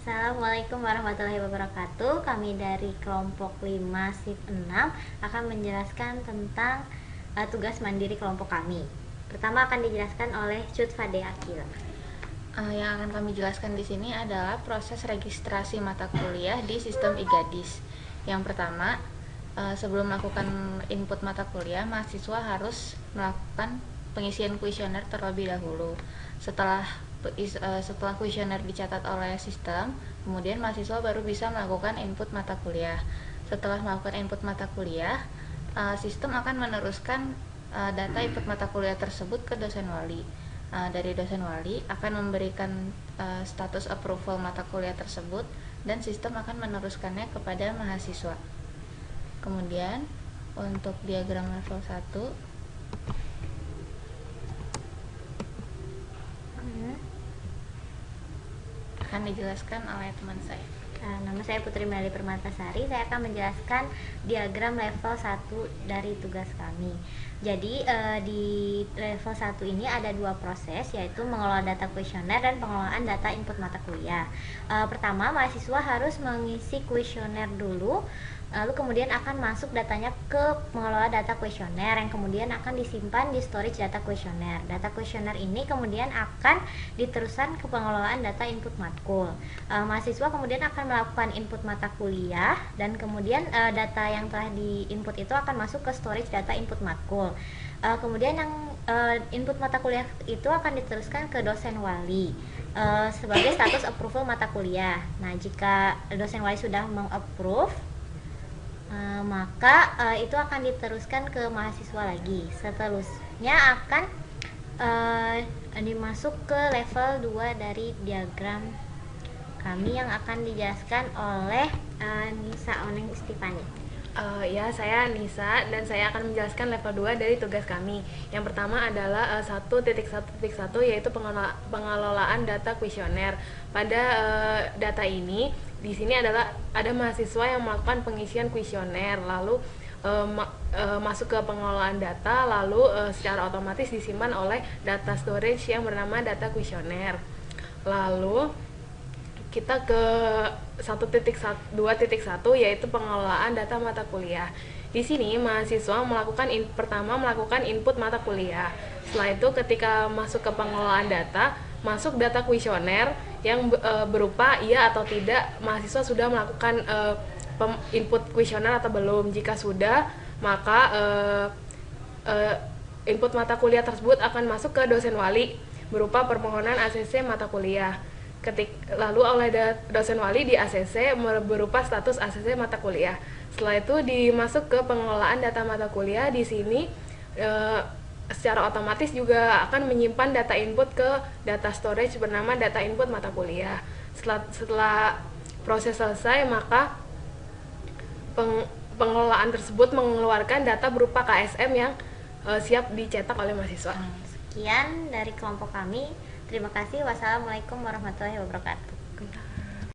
Assalamualaikum warahmatullahi wabarakatuh. Kami dari kelompok 5 SIP 6 akan menjelaskan tentang tugas mandiri kelompok kami. Pertama akan dijelaskan oleh Cut Fade Akil. Yang akan kami jelaskan di sini adalah proses registrasi mata kuliah di sistem IGADIS. Yang pertama, sebelum melakukan input mata kuliah, mahasiswa harus melakukan pengisian kuesioner terlebih dahulu. Setelah kuesioner dicatat oleh sistem, kemudian mahasiswa baru bisa melakukan input mata kuliah. Setelah melakukan input mata kuliah, sistem akan meneruskan data input mata kuliah tersebut ke dosen wali. Dari dosen wali akan memberikan status approval mata kuliah tersebut dan sistem akan meneruskannya kepada mahasiswa. Kemudian untuk diagram level 1 akan dijelaskan oleh teman saya. Nama saya Putri Melly Permatasari. Saya akan menjelaskan diagram level 1 dari tugas kami. Jadi di level 1 ini ada dua proses, yaitu mengelola data kuesioner dan pengelolaan data input mata kuliah. Pertama, mahasiswa harus mengisi kuesioner dulu, lalu kemudian akan masuk datanya ke pengelola data kuesioner yang kemudian akan disimpan di storage data kuesioner. Data kuesioner ini kemudian akan diteruskan ke pengelolaan data input matkul. Mahasiswa kemudian akan melakukan input mata kuliah dan kemudian data yang telah diinput itu akan masuk ke storage data input matkul. Kemudian yang input mata kuliah itu akan diteruskan ke dosen wali sebagai status approval mata kuliah. Nah, jika dosen wali sudah mengapprove, maka itu akan diteruskan ke mahasiswa lagi. Seterusnya akan dimasuk ke level 2 dari diagram kami yang akan dijelaskan oleh Nisa Oneng Istifani. Ya, saya Nisa dan saya akan menjelaskan level 2 dari tugas kami. Yang pertama adalah 1.1.1 yaitu pengelolaan data kuesioner. Pada data ini di sini adalah ada mahasiswa yang melakukan pengisian kuesioner, lalu masuk ke pengelolaan data, lalu secara otomatis disimpan oleh data storage yang bernama data kuesioner. Lalu kita ke 1.2.1 yaitu pengelolaan data mata kuliah. Di sini mahasiswa pertama melakukan input mata kuliah. Setelah itu ketika masuk ke pengelolaan data, masuk data kuesioner yang berupa iya atau tidak mahasiswa sudah melakukan input kuesioner atau belum. Jika sudah, maka input mata kuliah tersebut akan masuk ke dosen wali berupa permohonan ACC mata kuliah. Lalu oleh dosen wali di ACC berupa status ACC mata kuliah. Setelah itu dimasuk ke pengelolaan data mata kuliah. Di sini secara otomatis juga akan menyimpan data input ke data storage bernama data input mata kuliah. Setelah proses selesai, maka pengelolaan tersebut mengeluarkan data berupa KSM yang siap dicetak oleh mahasiswa. Sekian dari kelompok kami. Terima kasih. Wassalamualaikum warahmatullahi wabarakatuh.